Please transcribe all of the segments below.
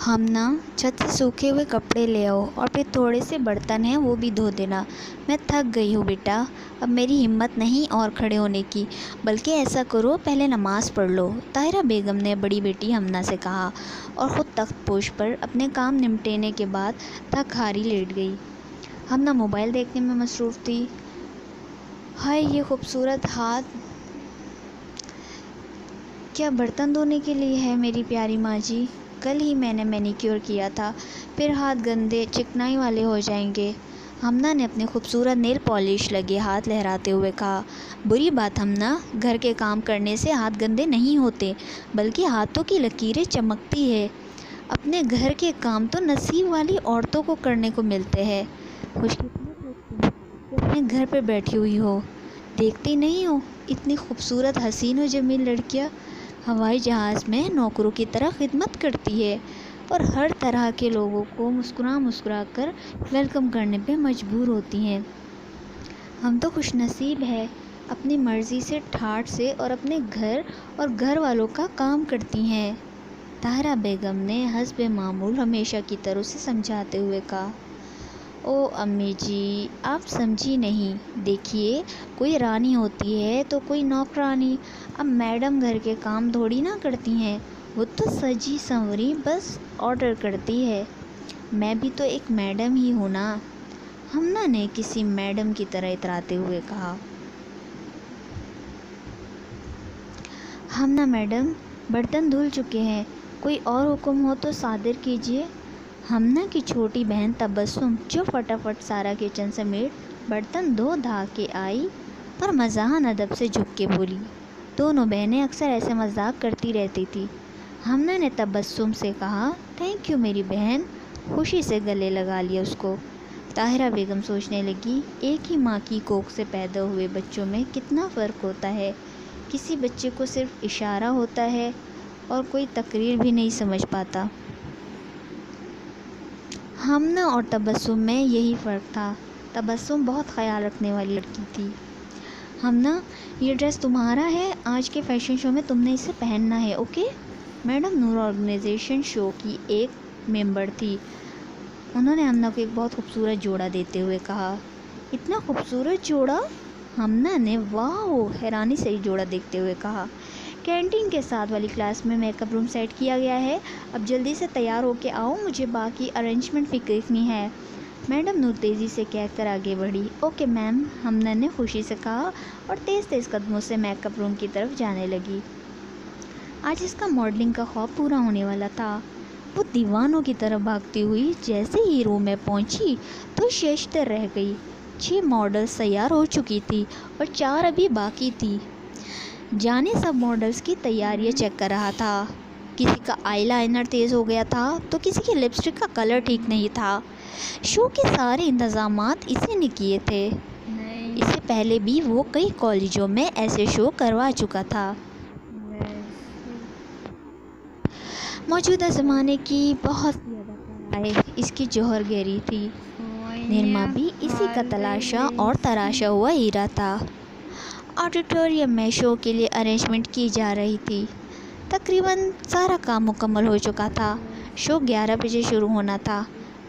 हम ना छत से सूखे हुए कपड़े ले आओ और फिर थोड़े से बर्तन हैं वो भी धो देना। मैं थक गई हूँ बेटा, अब मेरी हिम्मत नहीं और खड़े होने की। बल्कि ऐसा करो, पहले नमाज़ पढ़ लो, ताहिरा बेगम ने बड़ी बेटी हमना से कहा और ख़ुद तख्तपोश पर अपने काम निपटने के बाद थक हारी लेट गई। हमना मोबाइल देखने में मसरूफ़ थी। हाय ये खूबसूरत हाथ क्या बर्तन धोने के लिए है मेरी प्यारी माँ जी? कल ही मैंने मैनीक्योर किया था, फिर हाथ गंदे चिकनाई वाले हो जाएंगे। हमना ने अपने खूबसूरत नेल पॉलिश लगे हाथ लहराते हुए कहा। बुरी बात हमना, घर के काम करने से हाथ गंदे नहीं होते, बल्कि हाथों की लकीरें चमकती है। अपने घर के काम तो नसीब वाली औरतों को करने को मिलते हैं। खुशकिस्मत हो तुम कि अपने घर पर बैठी हुई हो। देखती नहीं हो इतनी खूबसूरत हसीन और जमील लड़कियाँ हवाई जहाज़ में नौकरों की तरह खिदमत करती है और हर तरह के लोगों को मुस्कुरा कर वेलकम करने पे मजबूर होती हैं। हम तो खुशनसीब है, अपनी मर्ज़ी से ठाठ से और अपने घर और घर वालों का काम करती हैं। ताहिरा बेगम ने हस्बे मामूल हमेशा की तरह से समझाते हुए कहा। ओ अम्मी जी, आप समझी नहीं। देखिए, कोई रानी होती है तो कोई नौकरानी। अब मैडम घर के काम थोड़ी ना करती हैं, वो तो सजी संवरी बस ऑर्डर करती है। मैं भी तो एक मैडम ही हूँ ना, हमना ने किसी मैडम की तरह इतराते हुए कहा। हमना मैडम, बर्तन धुल चुके हैं, कोई और हुक्म हो तो सादिर कीजिए। हमना की छोटी बहन तबस्सुम जो फटाफट सारा किचन समेत बर्तन धो धा के आई पर मज़ाहन अदब से झुक के बोली। दोनों बहनें अक्सर ऐसे मजाक करती रहती थी। हमना ने तबस्सुम से कहा, थैंक यू मेरी बहन, खुशी से गले लगा लिया उसको। ताहिरा बेगम सोचने लगी, एक ही माँ की कोख से पैदा हुए बच्चों में कितना फ़र्क होता है। किसी बच्चे को सिर्फ इशारा होता है और कोई तकरीर भी नहीं समझ पाता। हमना और तबस्सुम में यही फ़र्क था। तबस्सुम बहुत ख्याल रखने वाली लड़की थी। हमना, ये ड्रेस तुम्हारा है, आज के फ़ैशन शो में तुमने इसे पहनना है, ओके? मैडम नूर ऑर्गेनाइजेशन शो की एक मेंबर थी। उन्होंने हमना को एक बहुत खूबसूरत जोड़ा देते हुए कहा। इतना खूबसूरत जोड़ा? हमना ने वाह हैरानी से जोड़ा देखते हुए कहा। कैंटीन के साथ वाली क्लास में मेकअप रूम सेट किया गया है, अब जल्दी से तैयार होके आओ, मुझे बाकी अरेंजमेंट भी देखनी है। मैडम नूर तेज़ी से कहकर आगे बढ़ी। ओके मैम, हमना ने खुशी से कहा और तेज़ तेज़ कदमों से मेकअप रूम की तरफ जाने लगी। आज इसका मॉडलिंग का ख्वाब पूरा होने वाला था। वो दीवानों की तरफ भागती हुई जैसे ही रूम में पहुंची तो शेषतर रह गई। 6 मॉडल्स तैयार हो चुकी थी और 4 अभी बाकी थी। जाने सब मॉडल्स की तैयारियां चेक कर रहा था। किसी का आईलाइनर तेज़ हो गया था तो किसी की लिपस्टिक का कलर ठीक नहीं था। शो के सारे इंतज़ामात इसी ने किए थे। इससे पहले भी वो कई कॉलेजों में ऐसे शो करवा चुका था। मौजूदा ज़माने की बहुत ज़्यादा इसकी जौहर गहरी थी। निर्मा भी इसी का तलाशा और तराशा हुआ हीरा था। ऑडिटोरियम में शो के लिए अरेंजमेंट की जा रही थी। तकरीबन सारा काम मुकम्मल हो चुका था। शो 11 बजे शुरू होना था।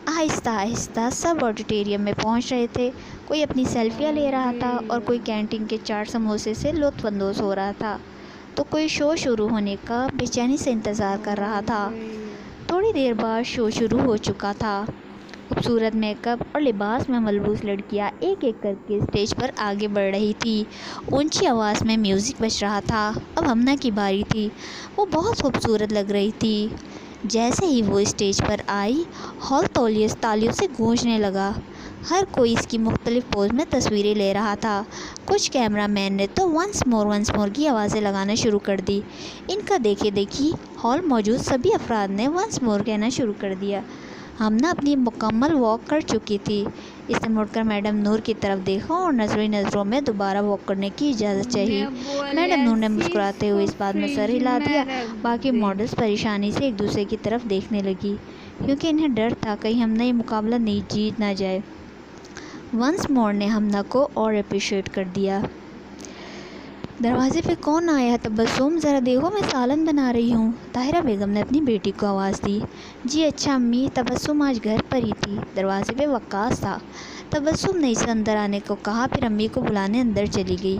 आहिस्ता आहिस्ता सब ऑडिटोरियम में पहुंच रहे थे। कोई अपनी सेल्फियाँ ले रहा था और कोई कैंटीन के चाट समोसे से लुत्फ़अंदोज़ हो रहा था, तो कोई शो शुरू होने का बेचैनी से इंतज़ार कर रहा था। थोड़ी देर बाद शो शुरू हो चुका था। खूबसूरत मेकअप और लिबास में मलबूस लड़कियां एक एक करके स्टेज पर आगे बढ़ रही थी। ऊंची आवाज़ में म्यूज़िक बज रहा था। अब हमना की बारी थी। वो बहुत खूबसूरत लग रही थी। जैसे ही वो स्टेज पर आई, हॉल तालियों से गूंजने लगा। हर कोई इसकी मुख्तलिफ पोज में तस्वीरें ले रहा था। कुछ कैमरामैन ने तो वंस मोर की आवाज़ें लगाना शुरू कर दी। इनका देखे देखी हॉल मौजूद सभी अफराद ने वंस मोर कहना शुरू कर दिया। हमना अपनी मुकम्मल वॉक कर चुकी थी। इसने मुड़कर मैडम नूर की तरफ देखा और नज़रों में दोबारा वॉक करने की इजाज़त चाहिए। मैडम नूर ने मुस्कुराते हुए इस बात में सर हिला दिया। बाकी मॉडल्स परेशानी से एक दूसरे की तरफ देखने लगी, क्योंकि इन्हें डर था कहीं हमना ये मुकाबला नहीं जीत ना जाए। वंस मोर ने हमना को और अप्रिशिएट कर दिया। दरवाजे पे कौन आया? तबस्सुम, ज़रा देखो मैं सालन बना रही हूँ। ताहिरा बेगम ने अपनी बेटी को आवाज़ दी। जी अच्छा अम्मी। तबस्सुम आज घर पर ही थी। दरवाजे पे वक्कास था। तबस्सुम ने इसे अंदर आने को कहा, फिर अम्मी को बुलाने अंदर चली गई।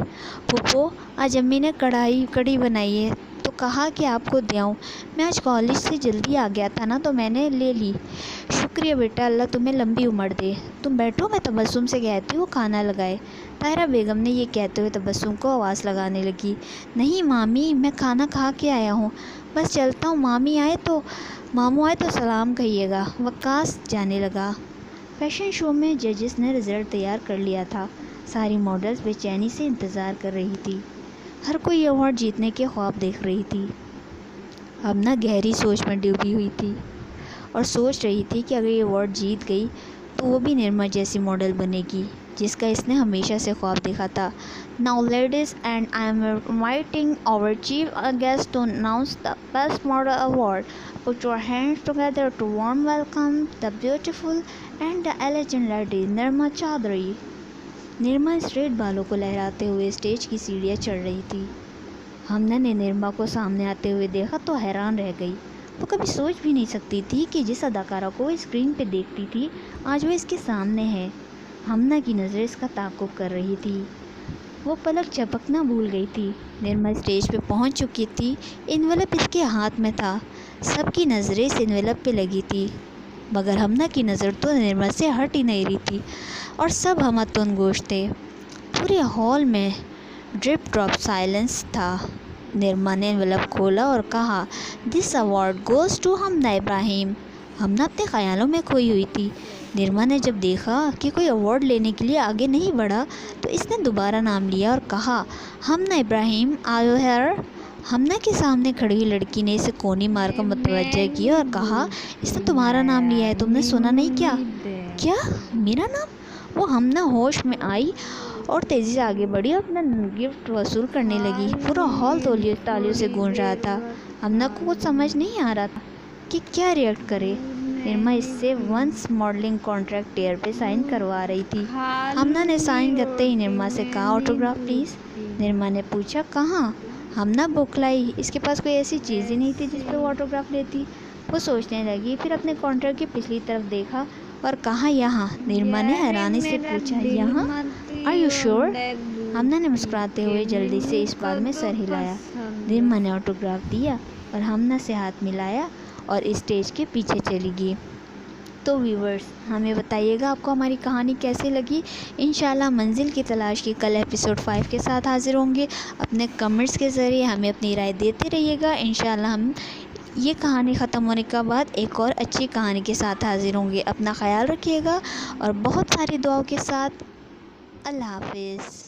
फूफो, आज अम्मी ने कढ़ी बनाई है तो कहा कि आपको दे आऊँ। मैं आज कॉलेज से जल्दी आ गया था ना तो मैंने ले ली। शुक्रिया बेटा, अल्लाह तुम्हें लंबी उम्र दे। तुम बैठो, मैं तबस्सुम से कहती हूँ खाना लगाए। ताहिरा बेगम ने ये कहते हुए तबस्सुम को आवाज़ लगाने लगी। नहीं मामी, मैं खाना खा के आया हूँ, बस चलता हूँ। मामू आए तो सलाम कहिएगा। वक्कास जाने लगा। फैशन शो में जजेस ने रिज़ल्ट तैयार कर लिया था। सारी मॉडल्स बेचैनी से इंतज़ार कर रही थी। हर कोई अवार्ड जीतने के ख्वाब देख रही थी। अब ना गहरी सोच में डूबी हुई थी और सोच रही थी कि अगर ये अवार्ड जीत गई तो वो भी निर्मा जैसी मॉडल बनेगी जिसका इसने हमेशा से ख्वाब देखा था। Now ladies and I am inviting our chief guest to announce the best model award. Put your hands together to warm welcome the beautiful and the elegant lady Nirma Chaudhary. Nirma straight बालों को लहराते हुए स्टेज की सीढ़ियाँ चढ़ रही थी। हमना ने निर्मा को सामने आते हुए देखा तो हैरान रह गई। वो कभी सोच भी नहीं सकती थी कि जिस अदाकारा को वो स्क्रीन पे देखती थी आज वो इसके सामने है। हमना की नज़रें इसका ताक़ुब कर रही थी। वो पलक झपकना भूल गई थी। निर्मा स्टेज पे पहुंच चुकी थी। इन्वेलप इसके हाथ में था। सबकी नज़रें इस इन्वेलप पे लगी थी मगर हमना की नज़र तो निर्मा से हट ही नहीं रही थी और सब हमतुनगोश थे। पूरे हॉल में ड्रिप ड्रॉप साइलेंस था। निर्मा ने एनवेलप खोला और कहा, दिस अवार्ड गोज़ टू हमना इब्राहिम। हमना अपने ख़यालों में खोई हुई थी। निर्मा ने जब देखा कि कोई अवार्ड लेने के लिए आगे नहीं बढ़ा तो इसने दोबारा नाम लिया और कहा, हमना इब्राहिम आयो हेयर। हमना के सामने खड़ी हुई लड़की ने इसे कोनी मार कर मुतवज्जह किया और कहा, इसने तुम्हारा नाम लिया है, तुमने सुना नहीं क्या? क्या मेरा नाम? वो हमना होश में आई और तेज़ी से आगे बढ़ी और अपना गिफ्ट वसूल करने लगी। पूरा हॉल तालियों से गूंज रहा था। हमना को कुछ समझ नहीं आ रहा था कि क्या रिएक्ट करे। निर्मा इससे वंस मॉडलिंग कॉन्ट्रैक्ट टेयर पे साइन करवा रही थी। हमना ने साइन करते ही निर्मा से कहा, ऑटोग्राफ प्लीज़। निर्मा ने पूछा, कहाँ? हमना बौखलाई। इसके पास कोई ऐसी चीज़ ही नहीं थी जिस पे वो ऑटोग्राफ लेती। वो सोचने लगी, फिर अपने कॉन्ट्रैक्ट की पिछली तरफ देखा और कहा, यहाँ। निर्मा ने हैरानी से पूछा, यहाँ? Are you sure? हमना ने मुस्कुराते हुए जल्दी से इस बात में सर हिलाया। निर्मा ने ऑटोग्राफ दिया और हमना से हाथ मिलाया और स्टेज के पीछे चली गई। तो व्यूवर्स, हमें बताइएगा आपको हमारी कहानी कैसी लगी। इंशाल्लाह मंजिल की तलाश की कल एपिसोड 5 के साथ हाजिर होंगे। अपने कमेंट्स के ज़रिए हमें अपनी राय देते रहिएगा। इंशाल्लाह हम ये कहानी ख़त्म होने के बाद एक और अच्छी कहानी के साथ हाजिर होंगे। अपना ख्याल रखिएगा और बहुत सारी दुआओं के साथ। अल्लाह हाफिज़।